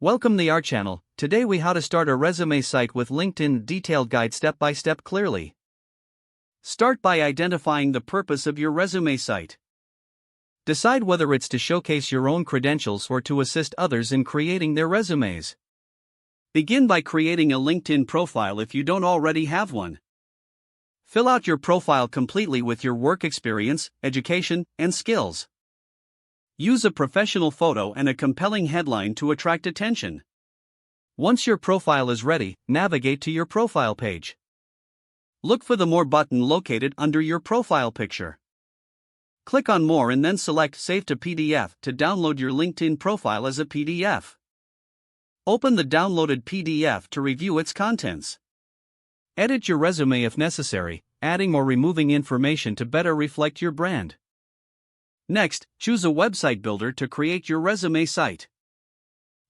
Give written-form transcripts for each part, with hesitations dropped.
Welcome to our channel. Today we how to start a resume site with LinkedIn detailed guide step by step clearly. Start by identifying the purpose of your resume site. Decide whether it's to showcase your own credentials or to assist others in creating their resumes. Begin by creating a LinkedIn profile if you don't already have one. Fill out your profile completely with your work experience, education, and skills. Use a professional photo and a compelling headline to attract attention. Once your profile is ready, navigate to your profile page. Look for the More button located under your profile picture. Click on More and then select Save to PDF to download your LinkedIn profile as a PDF. Open the downloaded PDF to review its contents. Edit your resume if necessary, adding or removing information to better reflect your brand. Next, choose a website builder to create your resume site.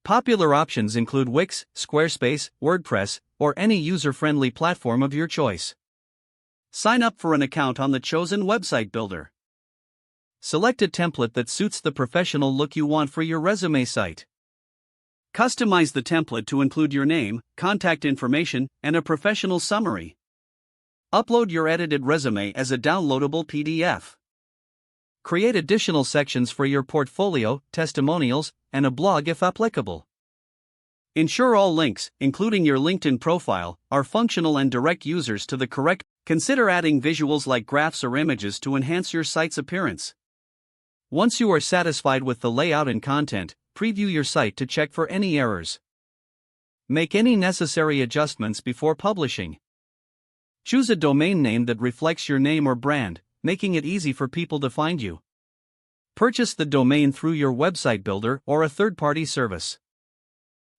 Popular options include Wix, Squarespace, WordPress, or any user-friendly platform of your choice. Sign up for an account on the chosen website builder. Select a template that suits the professional look you want for your resume site. Customize the template to include your name, contact information, and a professional summary. Upload your edited resume as a downloadable PDF. Create additional sections for your portfolio, testimonials, and a blog if applicable. Ensure all links, including your LinkedIn profile, are functional and direct users to the correct. Consider adding visuals like graphs or images to enhance your site's appearance. Once you are satisfied with the layout and content, preview your site to check for any errors. Make any necessary adjustments before publishing. Choose a domain name that reflects your name or brand, making it easy for people to find you. Purchase the domain through your website builder or a third-party service.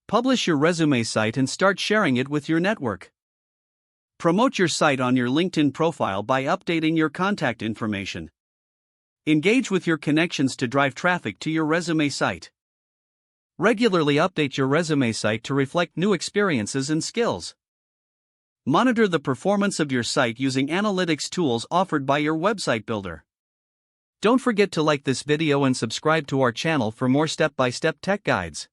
Publish your resume site and start sharing it with your network. Promote your site on your LinkedIn profile by updating your contact information. Engage with your connections to drive traffic to your resume site. Regularly update your resume site to reflect new experiences and skills. Monitor the performance of your site using analytics tools offered by your website builder. Don't forget to like this video and subscribe to our channel for more step-by-step tech guides.